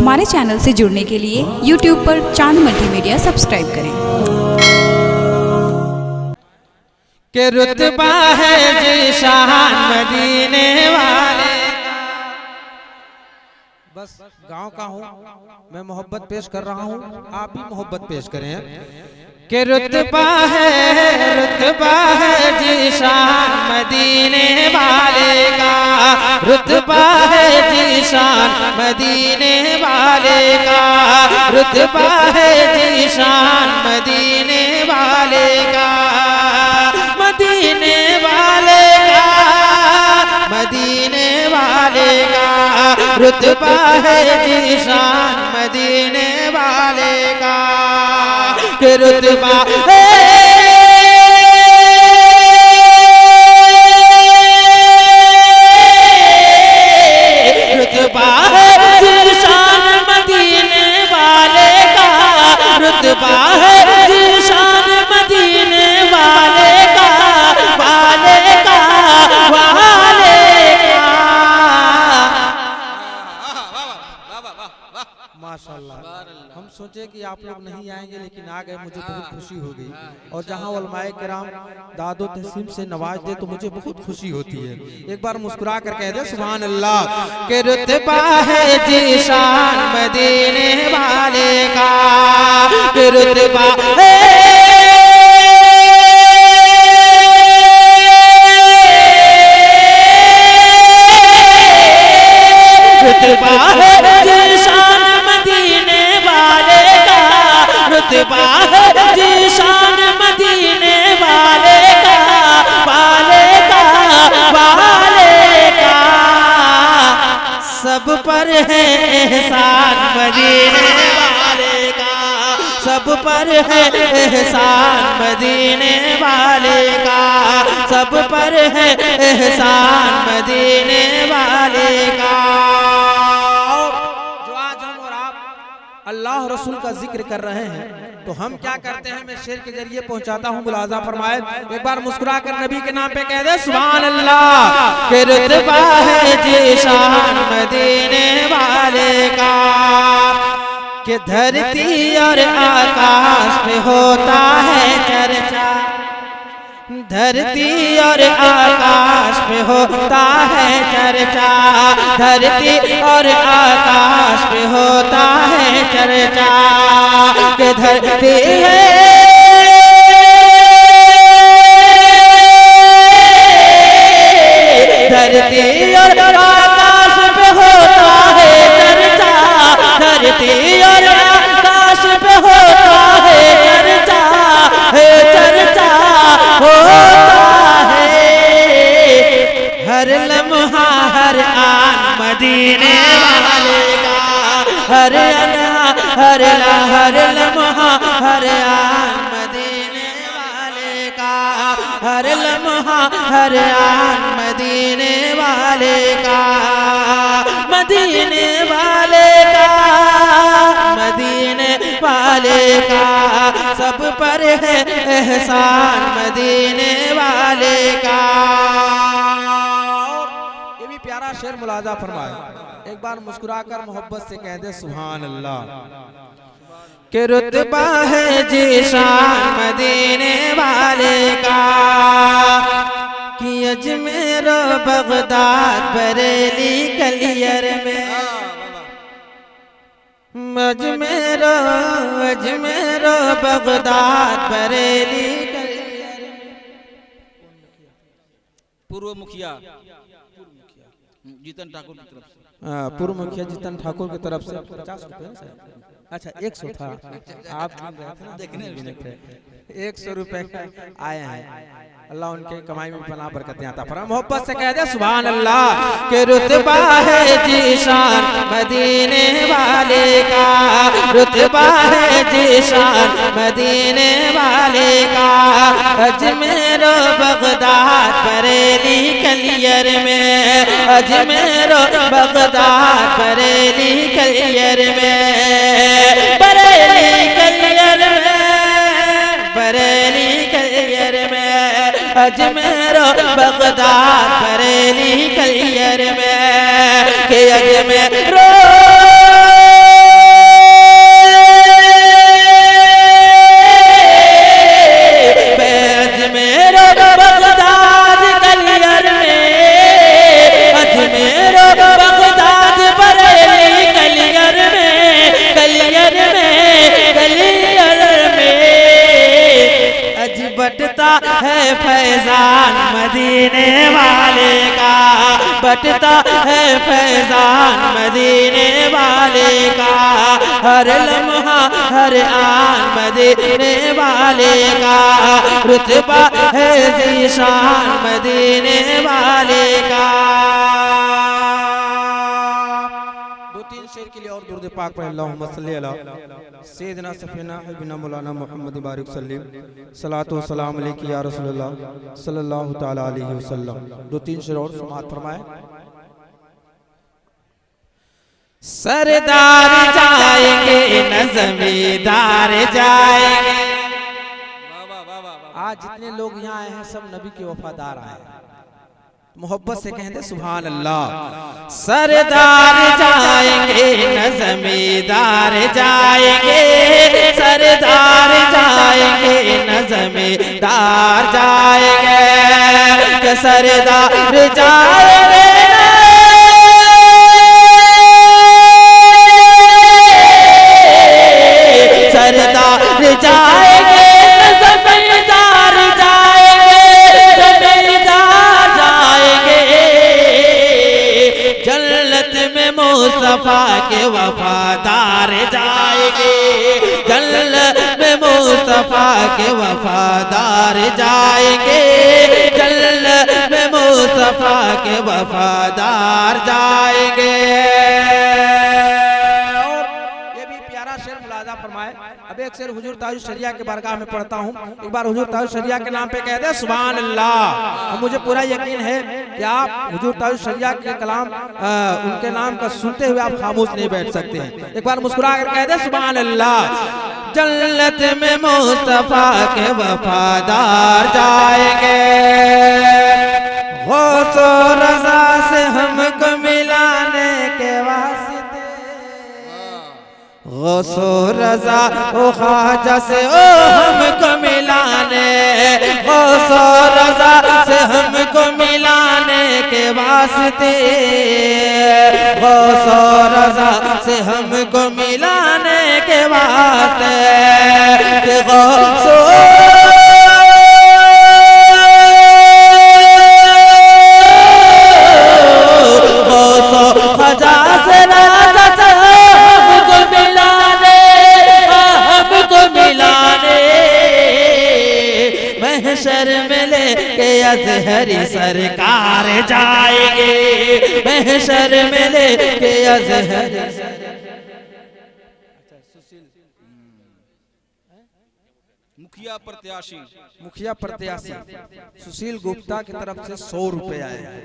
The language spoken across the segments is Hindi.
हमारे चैनल से जुड़ने के लिए YouTube पर चांद मल्टीमीडिया सब्सक्राइब करें। के रुतबा है जिशान मदीने वाले। बस गांव का हूँ मैं, मोहब्बत पेश कर रहा हूँ, आप भी मोहब्बत पेश करें। के रुतबा है जिशान मदीने वाले का, रुतबा है जिशान मदीने वाले का, रुतबा है जिशान मदीने वाले का, मदीने वाले का, मदीने वाले का, रुतबा है जिशान मदीने वाले का। कि रुतबा है रुतबा है जिशान मदीने वाले का, रुतबा है जिशान मदीने वाले का, वाले का, वाले का। माशाल्लाह, हम सोचे कि आप लोग नहीं आएंगे लेकिन आ गए, मुझे बहुत खुशी हो गई। और जहां उलमाए किराम दादो तहसीब से नवाज दे तो मुझे बहुत खुशी होती है। एक बार मुस्कुरा कर कह दे सुभान अल्लाह। के रुतबा है जिशान मदीने वाले का, के रुतबा है रुतबा है जिशान मदीने वाले का, रुतबा है जिशान मदीने वाले का, वाले का, वाले का। सब पर है एहसान मदीने वाले का, सब पर है एहसान मदीने वाले का, सब पर है एहसान मदीने वाले का। अल्लाह रसूल का जिक्र कर रहे हैं तो हम क्या करते हैं, मैं शेर के जरिए पहुंचाता हूं, मुलाजा फरमाए। एक बार मुस्कुरा कर नबी के नाम पे कह दे सुभान अल्लाह। के रुतबा है जिशान मदीने वाले का, कि धरती और आकाश पे होता है चर्चा, धरती और आकाश पे होता है चर्चा, धरती और आकाश पे होता है चर्चा। कि धरती है धरती और आकाश पे होता है चर्चा, धरती और आकाश पे होता है चर्चा, चर्चा होता है। हर लम्हा हर आन मदीने वाले का, हर लम्हा हर लम्हा हर आन मदीने वाले का, हर लम्हा हर आन मदीने वाले का, मदीने वाले का, मदीने वाले का। सब पर है एहसान मदीने वाले का। ये भी प्यारा शेर मुलाजा फरमाए। एक बार मुस्कुरा कर मोहब्बत से कह दे सुभान अल्लाह। कि रुतबा है जिशान मदीने वाले का, कि अजमेर बगदाद बरेली कलियर में, अजमेर अजमेर बगदाद बरेली कलियर में। पूर्व मुखिया जीतन ठाकुर की तरफ से, पूर्व मुखिया जीतन ठाकुर की तरफ से 50 रुपए। अच्छा 100 था, आप देखने भी नहीं थे। 100 रुपए आए हैं। अल्लाह उनके कमाई में पनाह बरकतें आता फरमा। मोहब्बत से कह दे सुभान अल्लाह। कि रुतबा है जिशान मदीने वाले का, रुतबा है जिशान मदीने वाले का, अजमेर बगदाद बरेली कलियर में, अजमेर बगदाद बरेली कलियर में, बरेली कलियर में, बरेली कलियर में, अजमेर बगदाद बरेली कलियर में। के अजमेर फैजान मदीने वाले का, बटता है फैजान मदीने वाले का, हर लम्हा हर आन मदीने वाले का, रुतबा है ज़ीशान मदीने वाले का। दो तीन शेर के लिए और दुरूद पाक पढ़ अल्लाहुम्मा सल्ली अला सय्यिदना सफीना हबीबना मौलाना मोहम्मद बारिक सल्लम सलातो व सलाम अलैका या रसूलल्लाह सल्लल्लाहु तआला अलैहि वसल्लम। दो तीन शेर और समाअत फरमाए। सरदार जाएंगे न ज़मींदार जाएंगे। आज जितने लोग यहाँ आए हैं सब नबी के वफादार आए हैं, मोहब्बत से कहते सुभान अल्लाह। सरदार जाएंगे न ज़मींदार जाएंगे, सरदार जाएंगे न ज़मींदार जाएंगे, कि सरदार जाएंगे सरदार जाएंगे जमींदार जाएंगे, जमींदार जाएंगे, जन्नत में मुस्तफा के वफादार जाएंगे, जन्नत में मुस्तफा के वफादार जाएंगे, जन्नत में मुस्तफा के वफादार जाएंगे। फरमाए। अब एक शेर हुजूर ताजुश शरिया के बारगाह में पढ़ता हूँ, एक बार हुजूर ताजुश शरिया के नाम पे कह दे सुभान अल्लाह। मुझे पूरा यकीन है कि आप हुजूर ताजुश शरिया के कलाम उनके नाम का सुनते हुए आप खामोश नहीं बैठ सकते हैं। एक बार मुस्कुरा कर कह दे सुभान अल्लाह। जन्नत में मुस्तफा के वफादार जाएंगे, गौस व रज़ा से हमको मिलाने के वास्ते, गौसो रज़ा ओ ख्वाजा से ओ हमको मिलाने, गौसो रज़ा से हमको मिलाने के वास्ते, गौसो रज़ा से हमको मिलाने के वास्ते, गौसो गौसो ख्वाजा से राजा से हमको मिलाने, महशर में लेके अज़हरी सरकार जाएंगे, महशर में लेके अज़हरी मुखिया प्रत्याशी सुशील गुप्ता की तरफ से 100 रुपए आए हैं।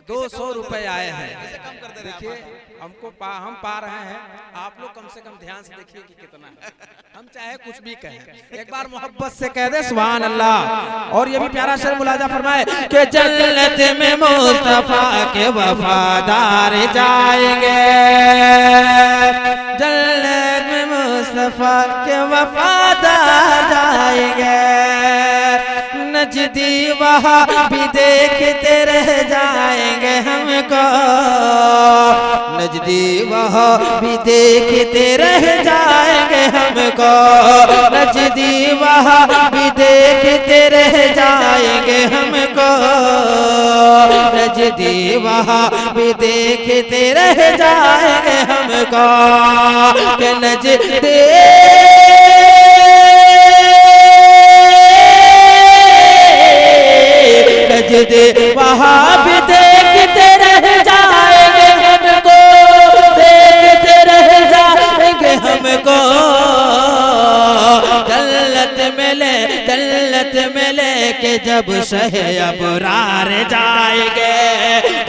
200 रुपए आए हैं। देखिए हमको हम पा रहे हैं, आप लोग कम से कम ध्यान से देखिए कि कितना है। हम चाहे कुछ भी कहें, एक बार मोहब्बत से कह दे सुभान अल्लाह। और ये भी प्यारा शेर मुलाजा फरमाए कि जन्नत में मुस्तफा के वफादार जाएंगे, जन्नत में मुस्तफा के वफादार जाएंगे, नजदी वहाँ भी देखते रह जाएंगे हमको, नजदी वहाँ भी देखते रह जाएंगे हमको, नजदी वहाँ भी देखते रह जाएंगे हमको, नजदी वहाँ भी देखते रह जाएंगे हमको, कि नजदी नजदी वहाँ भी देखते रह जाएंगे हमको, देखते रह जाएंगे हमको, जन्नत में लेके जब शहे अबरार जाएंगे,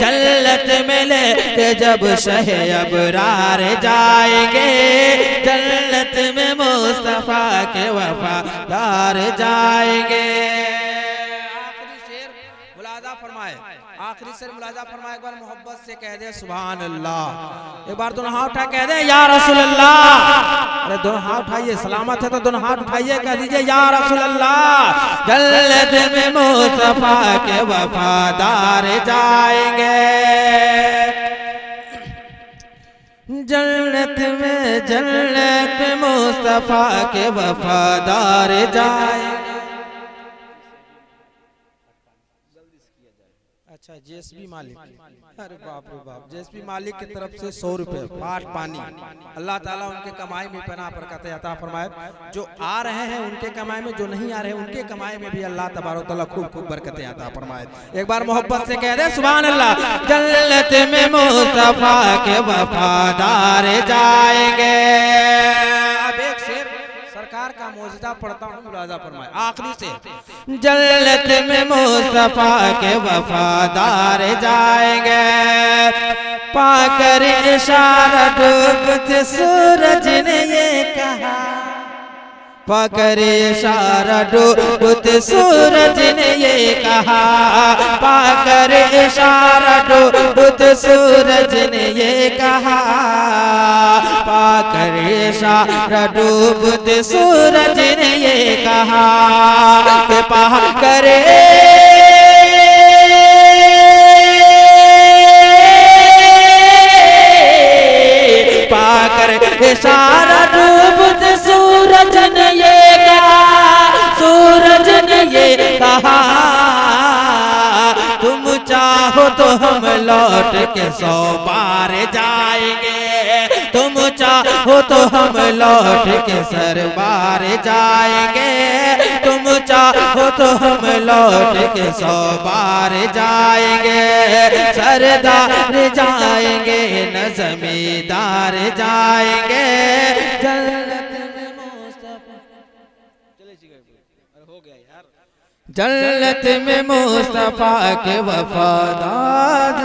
जन्नत में लेके जब शहे अबरार जाएंगे, जन्नत में मुस्तफा के वफादार जाएंगे। आखिरी शेर मुलाजा फरमाए, एक बार मोहब्बत से कह दे सुभान अल्लाह। एक बार दोनों हाथ उठा कह दे या रसूल अल्लाह। अरे दोनों हाथ उठाइए, सलामत है तो दोनों हाथ उठाइए, कह दीजिए या रसूल अल्लाह। जन्नत में मुस्तफा के वफादार जाएंगे, जन्नत में मुस्तफा के वफादार जाएंगे, अच्छा जेएसबी मालिक, अरे बाप रे बाप, जेएसबी मालिक की तरफ से 100 रुपए पाट पानी, अल्लाह ताला उनके कमाई में पनाह बरकत अता फरमाए। जो आ रहे हैं उनके कमाई में, जो नहीं आ रहे हैं उनके कमाई में भी अल्लाह तबारक तआला खूब खूब बरकतें अता फरमाए। एक बार मोहब्बत से कह दे सुभान अल्लाह। जन्नत में मुस्तफा के वफादार जाएंगे। अब एक शेर सरकार का मौजूदा पढ़ता हूँ, मुलाजा फरमाए आखिरी से। जन्नत में मुस्तफा के वफादार जाएंगे, पाकर इशारा डूबते सूरज ने ये कहा, पाकर इशारा डूबते सूरज ने ये कहा, पाकर इशारा डूबते सूरज ने ये कहा, पाकर इशारा डूबते सूरज ने ये कहा, पाकर पाकर इशारा डूबते सूरज ने ये कहा, सूरज ने ये कहा, तुम चाहो तो हम लौट के 100 बार जाएंगे, तुम चाहो तो हम लौट के सरबार जाएंगे, तुम चाहो तो हम लौट के 100 बार जाएंगे, सरदार जाएंगे न जमींदार जाएंगे। जन्नत में मुस्तफा, हो गया यार, जन्नत में मुस्तफा के वफादार